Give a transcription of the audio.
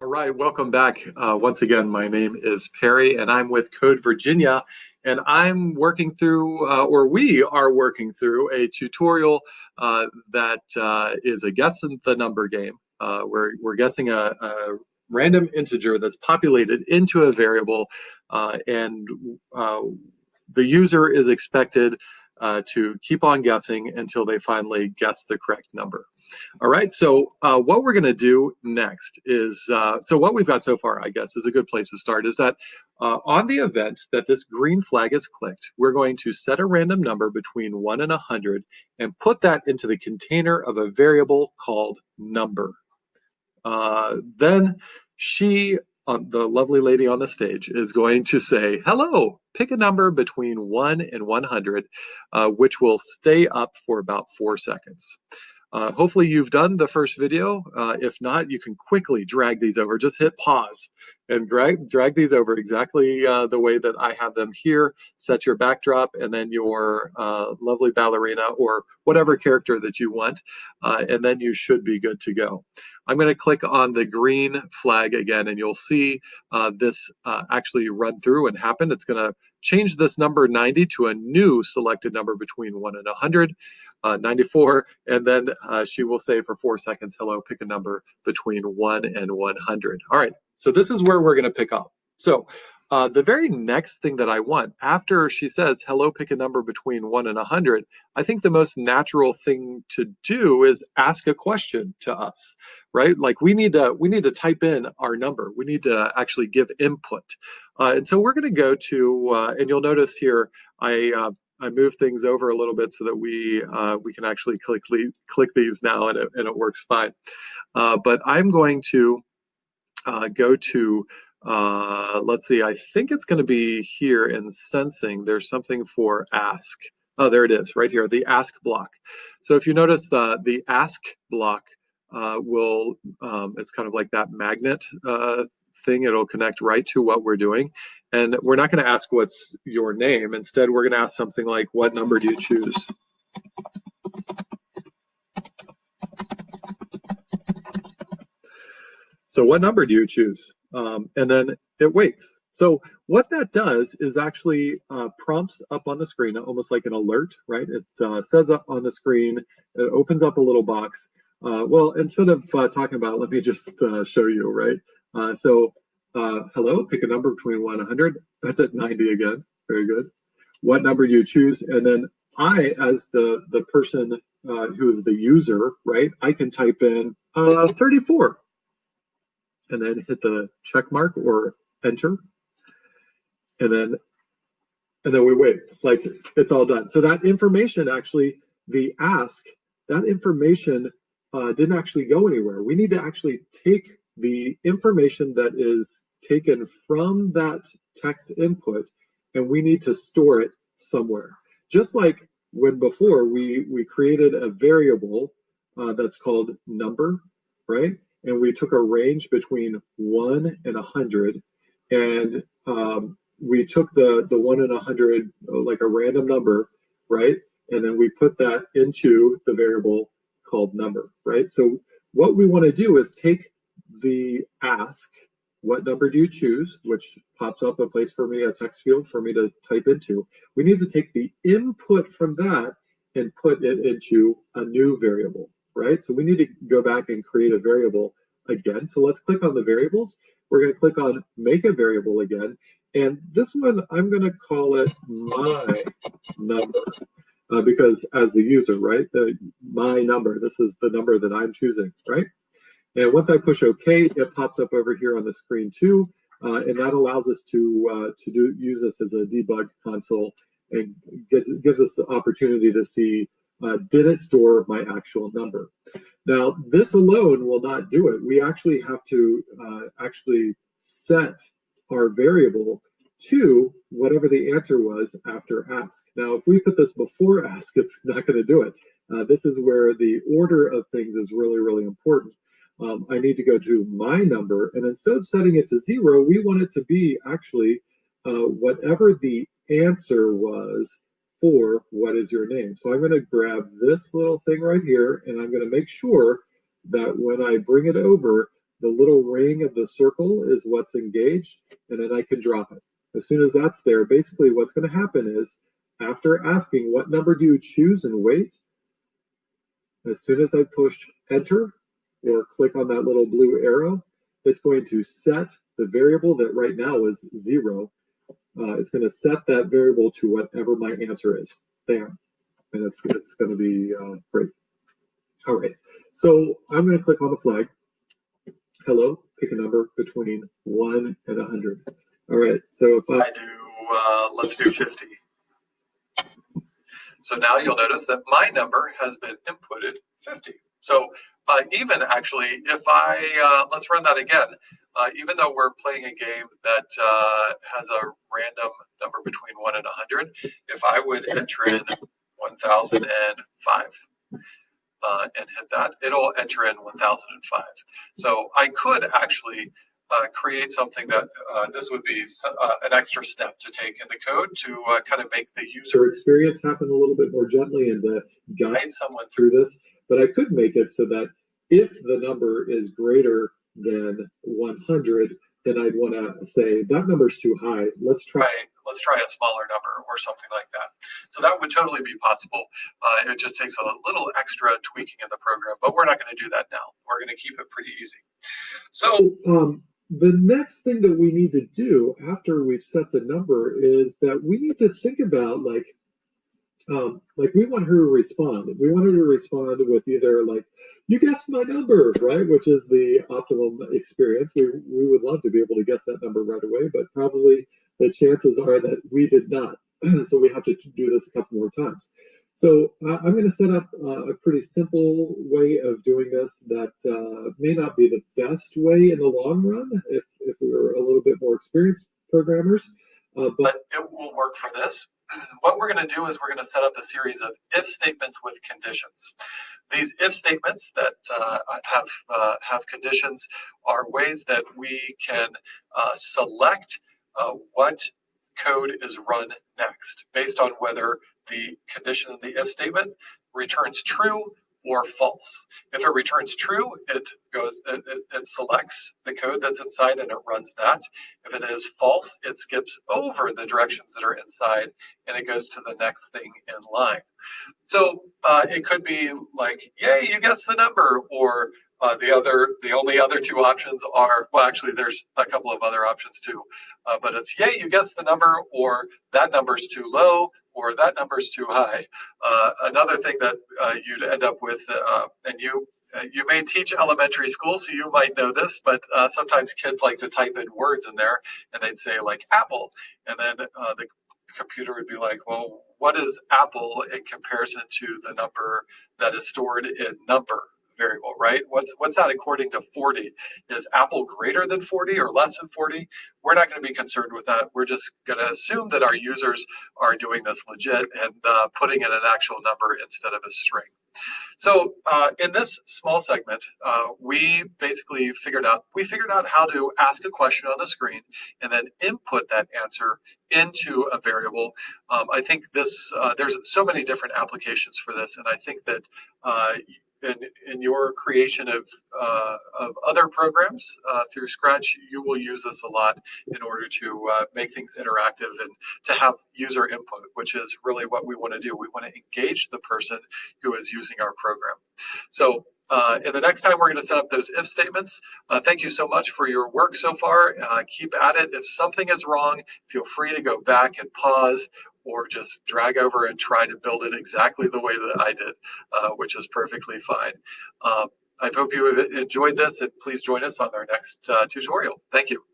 All right, welcome back. Once again, my name is Perry, and I'm with Code Virginia, and I'm working through, or we are working through, a tutorial that is a guess the number game. We're guessing a random integer that's populated into a variable, and the user is expected to keep on guessing until they finally guess the correct number. All right, so what we're going to do next is, so what we've got so far, I guess, is a good place to start, is that on the event that this green flag is clicked, we're going to set a random number between 1 and 100 and put that into the container of a variable called number. Then she, the lovely lady on the stage, is going to say, hello, pick a number between 1 and 100, which will stay up for about 4 seconds. Hopefully you've done the first video. If not, you can quickly drag these over. Just hit pause and drag these over exactly the way that I have them here. Set your backdrop and then your lovely ballerina or whatever character that you want, and then you should be good to go. I'm going to click on the green flag again, and you'll see this actually run through and happen. It's going to change this number 90 to a new selected number between 1 and 100. 94, and then she will say for 4 seconds, hello, pick a number between 1 and 100. All right, so this is where we're going to pick up. So the very next thing that I want, after she says, hello, pick a number between 1 and 100, I think the most natural thing to do is ask a question to us, right? Like we need to type in our number. We need to actually give input. And so we're going to go to, and you'll notice here, I move things over a little bit so that we can actually click these now, and it works fine. But I'm going to go to, let's see, I think it's going to be here in sensing. There's something for ask. Oh, there it is, right here, the ask block. So if you notice the ask block will, it's kind of like that magnet thing. It'll connect right to what we're doing. And we're not going to ask what's your name. Instead, we're going to ask something like, what number do you choose? So what number do you choose? And then it waits. So what that does is actually prompts up on the screen, almost like an alert, right? It says up on the screen, it opens up a little box. Well, instead of talking about it, let me just show you, right? Hello, pick a number between 1 and 100. That's at 90 again. Very good. What number do you choose? And then I, as the person who is the user, right, I can type in 34 and then hit the check mark or enter. And then we wait, like it's all done. So that information actually, the ask, that information didn't actually go anywhere. We need to actually take the information that is taken from that text input, and we need to store it somewhere. Just like when before we created a variable that's called number, right? And we took a range between 1 and 100, and we took the 1 and 100, like a random number, right? And then we put that into the variable called number, right? So what we want to do is take the ask, what number do you choose, which pops up a place for me, a text field for me to type into. We need to take the input from that and put it into a new variable, right? So we need to go back and create a variable again. So let's click on the variables. We're going to click on make a variable again. And this one, I'm going to call it my number because as the user, right, my number, this is the number that I'm choosing, right? And once I push OK, it pops up over here on the screen too, and that allows us to use this as a debug console and gives us the opportunity to see did it store my actual number. Now, this alone will not do it. We actually have to actually set our variable to whatever the answer was after ask. Now, if we put this before ask, it's not going to do it. This is where the order of things is really, really important. I need to go to my number, and instead of setting it to 0, we want it to be actually whatever the answer was for what is your name. So I'm going to grab this little thing right here, and I'm going to make sure that when I bring it over, The little ring of the circle is what's engaged, and then I can drop it. As soon as that's there, basically what's going to happen is, after asking what number do you choose and wait, as soon as I push enter or click on that little blue arrow, it's going to set the variable that right now is 0. It's going to set that variable to whatever my answer is. Bam. And it's going to be great. All right. So I'm going to click on the flag. Hello, pick a number between 1 and 100. All right. So if I do, let's do 50. So now you'll notice that my number has been inputted 50. So even actually, if let's run that again. Even though we're playing a game that has a random number between 1 and 100, if I would enter in 1005 and hit that, it'll enter in 1005. So I could actually create something that this would be an extra step to take in the code to kind of make the user experience happen a little bit more gently and guide someone through this. But I could make it so that if the number is greater than 100, then I'd want to say that number's too high. Let's try a smaller number or something like that. So that would totally be possible. It just takes a little extra tweaking in the program, but we're not going to do that now. We're going to keep it pretty easy. So the next thing that we need to do after we've set the number is that we need to think about like we want her to respond. We want her to respond with either like, you guessed my number, right? Which is the optimum experience. We would love to be able to guess that number right away, but probably the chances are that we did not. So we have to do this a couple more times. So I'm going to set up a pretty simple way of doing this that may not be the best way in the long run if we were a little bit more experienced programmers. But it will work for this. What we're going to do is we're going to set up a series of if statements with conditions. These if statements that have conditions are ways that we can select what code is run next based on whether the condition in the if statement returns true or false. If it returns true, it selects the code that's inside and it runs that. If it is false, it skips over the directions that are inside and it goes to the next thing in line. So it could be like, yay, you guessed the number, or the only other two options are, well, actually there's a couple of other options too, but it's, yay, you guessed the number, or that number's too low, or that number's too high. Another thing that you'd end up with, and you may teach elementary school, so you might know this, but sometimes kids like to type in words in there, and they'd say like apple, and then the computer would be like, well, what is apple in comparison to the number that is stored in number variable, right? What's that according to 40? Is apple greater than 40 or less than 40? We're not going to be concerned with that. We're just going to assume that our users are doing this legit and putting in an actual number instead of a string. So in this small segment, we basically figured out how to ask a question on the screen and then input that answer into a variable. I think this there's so many different applications for this, and I think that in your creation of other programs through Scratch, you will use this a lot in order to make things interactive and to have user input, which is really what we want to do. We want to engage the person who is using our program. So in the next time we're going to set up those if statements. Thank you so much for your work so far. Keep at it. If something is wrong, feel free to go back and pause or just drag over and try to build it exactly the way that I did, which is perfectly fine. I hope you have enjoyed this, and please join us on our next tutorial. Thank you.